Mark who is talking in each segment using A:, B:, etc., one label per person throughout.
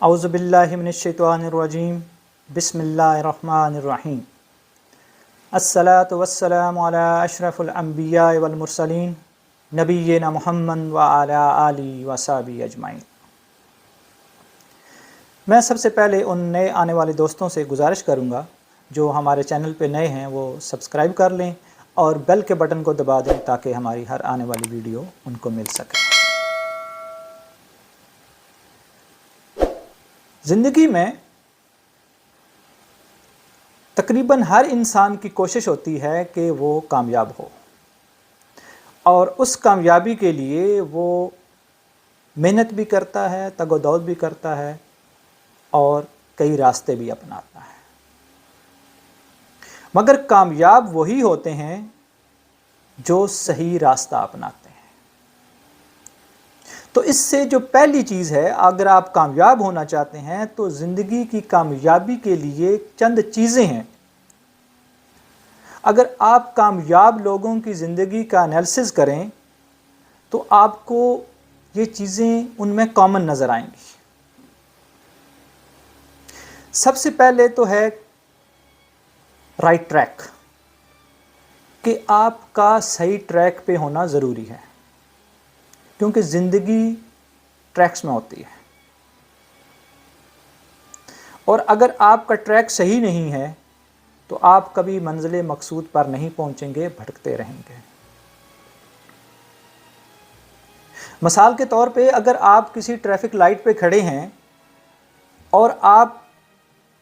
A: اعوذ باللہ من الشیطان الرجیم بسم اللہ الرحمن الرحیم الصلاۃ والسلام علی اشرف الانبیاء والمرسلین نبینا محمد وعلی آلہ وصحبہ اجمعین۔ میں سب سے پہلے ان نئے آنے والے دوستوں سے گزارش کروں گا جو ہمارے چینل پہ نئے ہیں وہ سبسکرائب کر لیں اور بیل کے بٹن کو دبا دیں تاکہ ہماری ہر آنے والی ویڈیو ان کو مل سکے۔ زندگی میں تقریباً ہر انسان کی کوشش ہوتی ہے کہ وہ کامیاب ہو، اور اس کامیابی کے لیے وہ محنت بھی کرتا ہے، تگ و دو بھی کرتا ہے اور کئی راستے بھی اپناتا ہے، مگر کامیاب وہی ہوتے ہیں جو صحیح راستہ اپناتے ہیں۔ تو اس سے جو پہلی چیز ہے، اگر آپ کامیاب ہونا چاہتے ہیں تو زندگی کی کامیابی کے لیے چند چیزیں ہیں۔ اگر آپ کامیاب لوگوں کی زندگی کا انالیسس کریں تو آپ کو یہ چیزیں ان میں کامن نظر آئیں گی۔ سب سے پہلے تو ہے رائٹ ٹریک، کہ آپ کا صحیح ٹریک پہ ہونا ضروری ہے، کیونکہ زندگی ٹریکس میں ہوتی ہے، اور اگر آپ کا ٹریک صحیح نہیں ہے تو آپ کبھی منزل مقصود پر نہیں پہنچیں گے، بھٹکتے رہیں گے۔ مثال کے طور پہ اگر آپ کسی ٹریفک لائٹ پہ کھڑے ہیں اور آپ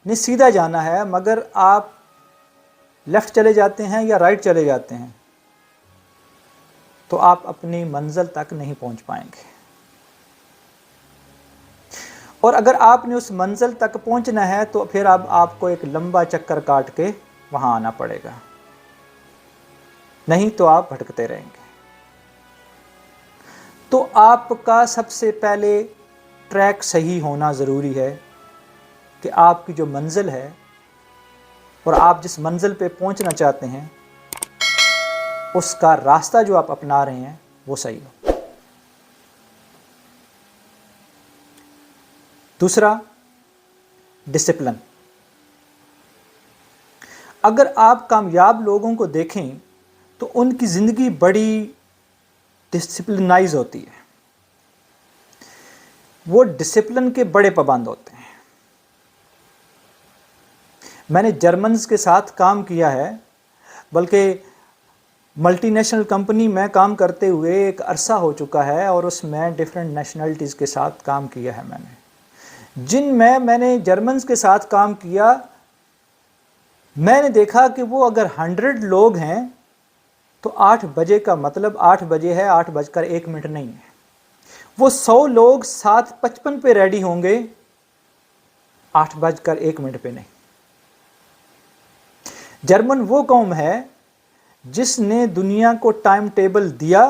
A: نے سیدھا جانا ہے مگر آپ لیفٹ چلے جاتے ہیں یا رائٹ چلے جاتے ہیں تو آپ اپنی منزل تک نہیں پہنچ پائیں گے، اور اگر آپ نے اس منزل تک پہنچنا ہے تو پھر اب آپ کو ایک لمبا چکر کاٹ کے وہاں آنا پڑے گا، نہیں تو آپ بھٹکتے رہیں گے۔ تو آپ کا سب سے پہلے ٹریک صحیح ہونا ضروری ہے، کہ آپ کی جو منزل ہے اور آپ جس منزل پہ پہنچنا چاہتے ہیں اس کا راستہ جو آپ اپنا رہے ہیں وہ صحیح ہو۔ دوسرا، ڈسپلن۔ اگر آپ کامیاب لوگوں کو دیکھیں تو ان کی زندگی بڑی ڈسپلنائز ہوتی ہے، وہ ڈسپلن کے بڑے پابند ہوتے ہیں۔ میں نے جرمنز کے ساتھ کام کیا ہے، بلکہ ملٹی نیشنل کمپنی میں کام کرتے ہوئے ایک عرصہ ہو چکا ہے، اور اس میں ڈیفرنٹ نیشنلٹیز کے ساتھ کام کیا ہے جن میں نے جرمنز کے ساتھ کام کیا۔ میں نے دیکھا کہ وہ اگر 100 لوگ ہیں تو 8 بجے کا مطلب 8 بجے ہے، 8:01 نہیں ہے۔ وہ 100 لوگ 7:55 پہ ریڈی ہوں گے، 8:01 پہ نہیں۔ جرمن وہ قوم ہے جس نے دنیا کو ٹائم ٹیبل دیا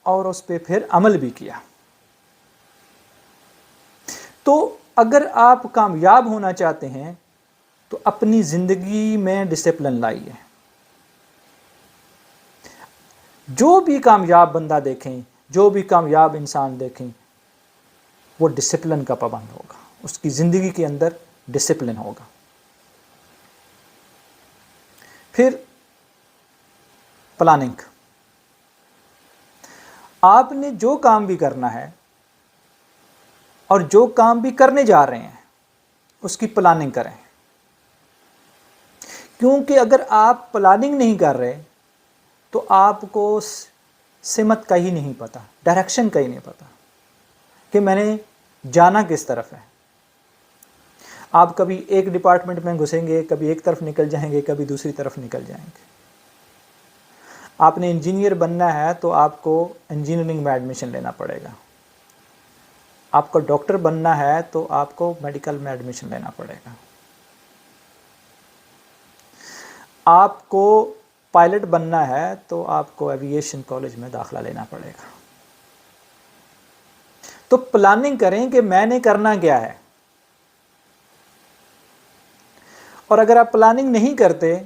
A: اور اس پہ پھر عمل بھی کیا۔ تو اگر آپ کامیاب ہونا چاہتے ہیں تو اپنی زندگی میں ڈسپلن لائیے۔ جو بھی کامیاب بندہ دیکھیں، جو بھی کامیاب انسان دیکھیں، وہ ڈسپلن کا پابند ہوگا، اس کی زندگی کے اندر ڈسپلن ہوگا۔ پھر پلاننگ۔ آپ نے جو کام بھی کرنا ہے اور جو کام بھی کرنے جا رہے ہیں اس کی پلاننگ کریں، کیونکہ اگر آپ پلاننگ نہیں کر رہے تو آپ کو سمت کا ہی نہیں پتا، ڈائریکشن کا ہی نہیں پتا کہ میں نے جانا کس طرف ہے۔ آپ کبھی ایک ڈپارٹمنٹ میں گھسیں گے، کبھی ایک طرف نکل جائیں گے، کبھی دوسری طرف نکل جائیں گے۔ آپ نے انجینئر بننا ہے تو آپ کو انجینئرنگ میں ایڈمیشن لینا پڑے گا۔ آپ کو ڈاکٹر بننا ہے تو آپ کو میڈیکل میں ایڈمیشن لینا پڑے گا۔ آپ کو پائلٹ بننا ہے تو آپ کو ایوییشن کالج میں داخلہ لینا پڑے گا۔ تو پلاننگ کریں کہ میں نے کرنا کیا ہے، اور اگر آپ پلاننگ نہیں کرتے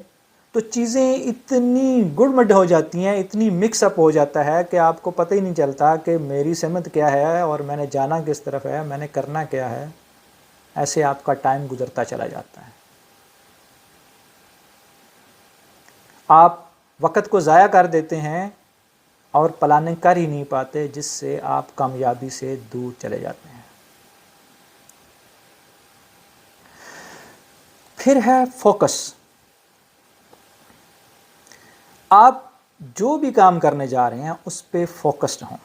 A: تو چیزیں اتنی گڑمڈ ہو جاتی ہیں، اتنی مکس اپ ہو جاتا ہے کہ آپ کو پتہ ہی نہیں چلتا کہ میری سمت کیا ہے اور میں نے جانا کس طرف ہے، میں نے کرنا کیا ہے۔ ایسے آپ کا ٹائم گزرتا چلا جاتا ہے. آپ وقت کو ضائع کر دیتے ہیں اور پلاننگ کر ہی نہیں پاتے، جس سے آپ کامیابی سے دور چلے جاتے ہیں. پھر ہے فوکس. آپ جو بھی کام کرنے جا رہے ہیں اس پہ فوکسڈ ہوں.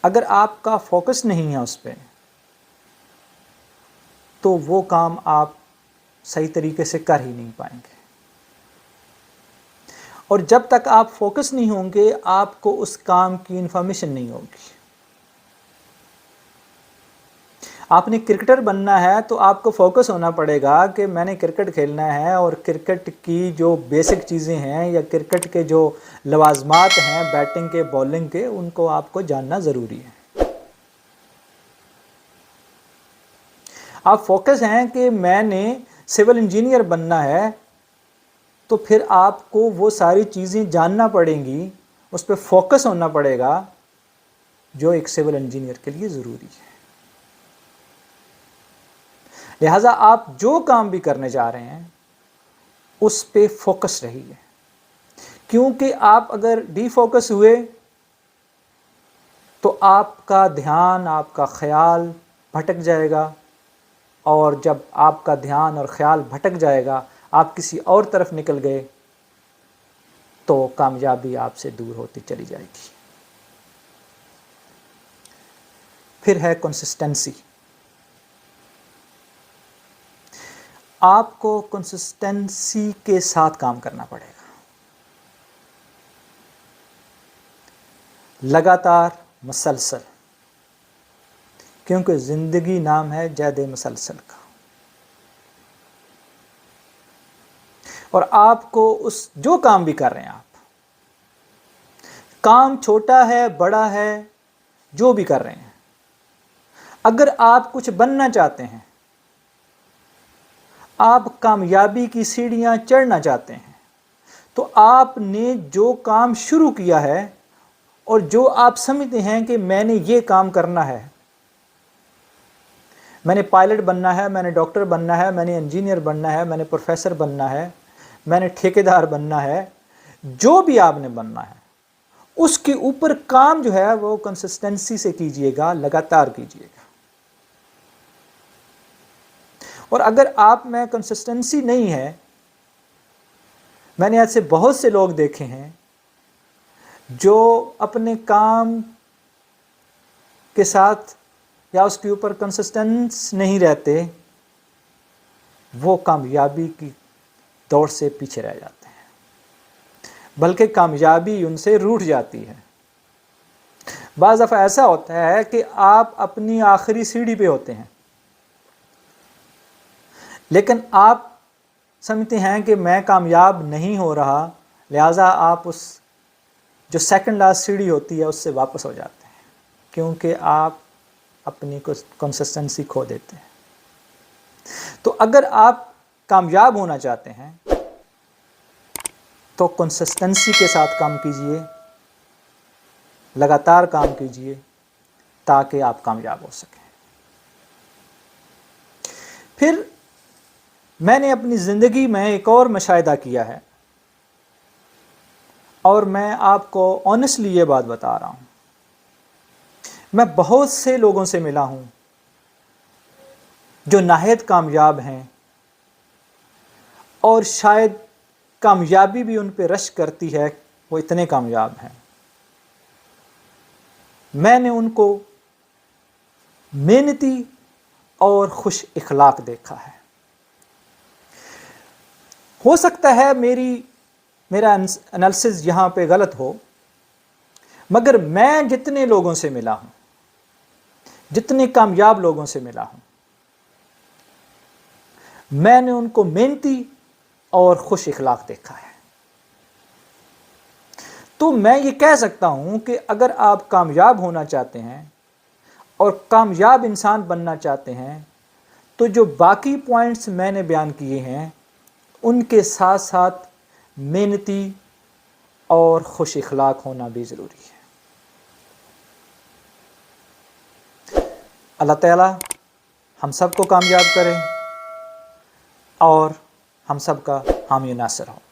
A: اگر آپ کا فوکس نہیں ہے اس پہ تو وہ کام آپ صحیح طریقے سے کر ہی نہیں پائیں گے. اور جب تک آپ فوکس نہیں ہوں گے آپ کو اس کام کی انفارمیشن نہیں ہوگی. آپ نے کرکٹر بننا ہے تو آپ کو فوکس ہونا پڑے گا کہ میں نے کرکٹ کھیلنا ہے، اور کرکٹ کی جو بیسک چیزیں ہیں یا کرکٹ کے جو لوازمات ہیں بیٹنگ کے بالنگ کے، ان کو آپ کو جاننا ضروری ہے. آپ فوکس ہیں کہ میں نے سول انجینئر بننا ہے تو پھر آپ کو وہ ساری چیزیں جاننا پڑیں گی، اس پہ فوکس ہونا پڑے گا جو ایک سول انجینئر کے لیے ضروری ہے. لہٰذا آپ جو کام بھی کرنے جا رہے ہیں اس پہ فوکس رہیے، کیونکہ آپ اگر ڈی فوکس ہوئے تو آپ کا دھیان، آپ کا خیال بھٹک جائے گا، اور جب آپ کا دھیان اور خیال بھٹک جائے گا، آپ کسی اور طرف نکل گئے تو کامیابی آپ سے دور ہوتی چلی جائے گی. پھر ہے کنسسٹنسی. آپ کو کنسسٹنسی کے ساتھ کام کرنا پڑے گا، لگاتار، مسلسل، کیونکہ زندگی نام ہے جید مسلسل کا. اور آپ کو اس جو کام بھی کر رہے ہیں، آپ کام چھوٹا ہے بڑا ہے جو بھی کر رہے ہیں، اگر آپ کچھ بننا چاہتے ہیں، آپ کامیابی کی سیڑھیاں چڑھنا چاہتے ہیں، تو آپ نے جو کام شروع کیا ہے اور جو آپ سمجھتے ہیں کہ میں نے یہ کام کرنا ہے، میں نے پائلٹ بننا ہے، میں نے ڈاکٹر بننا ہے، میں نے انجینئر بننا ہے، میں نے پروفیسر بننا ہے، میں نے ٹھیکیدار بننا ہے، جو بھی آپ نے بننا ہے اس کے اوپر کام جو ہے وہ کنسسٹنسی سے کیجئے گا، لگاتار کیجئے گا. اور اگر آپ میں کنسسٹنسی نہیں ہے، میں نے ایسے بہت سے لوگ دیکھے ہیں جو اپنے کام کے ساتھ یا اس کے اوپر کنسسٹنس نہیں رہتے، وہ کامیابی کی دوڑ سے پیچھے رہ جاتے ہیں، بلکہ کامیابی ان سے روٹھ جاتی ہے. بعض دفعہ ایسا ہوتا ہے کہ آپ اپنی آخری سیڑھی پہ ہوتے ہیں، لیکن آپ سمجھتے ہیں کہ میں کامیاب نہیں ہو رہا، لہٰذا آپ اس جو سیکنڈ لاسٹ سیڑھی ہوتی ہے اس سے واپس ہو جاتے ہیں، کیونکہ آپ اپنی کنسسٹنسی کھو دیتے ہیں. تو اگر آپ کامیاب ہونا چاہتے ہیں تو کنسسٹنسی کے ساتھ کام کیجئے، لگاتار کام کیجئے تاکہ آپ کامیاب ہو سکیں. پھر میں نے اپنی زندگی میں ایک اور مشاہدہ کیا ہے، اور میں آپ کو آنیسٹلی یہ بات بتا رہا ہوں. میں بہت سے لوگوں سے ملا ہوں جو نہایت کامیاب ہیں، اور شاید کامیابی بھی ان پہ رشک کرتی ہے، وہ اتنے کامیاب ہیں. میں نے ان کو محنتی اور خوش اخلاق دیکھا ہے. ہو سکتا ہے میرا انالیسز یہاں پہ غلط ہو، مگر میں جتنے لوگوں سے ملا ہوں، جتنے کامیاب لوگوں سے ملا ہوں، میں نے ان کو محنتی اور خوش اخلاق دیکھا ہے. تو میں یہ کہہ سکتا ہوں کہ اگر آپ کامیاب ہونا چاہتے ہیں اور کامیاب انسان بننا چاہتے ہیں تو جو باقی پوائنٹس میں نے بیان کیے ہیں ان کے ساتھ ساتھ محنتی اور خوش اخلاق ہونا بھی ضروری ہے. اللہ تعالیٰ ہم سب کو کامیاب کرے اور ہم سب کا حامی و ناصر ہو.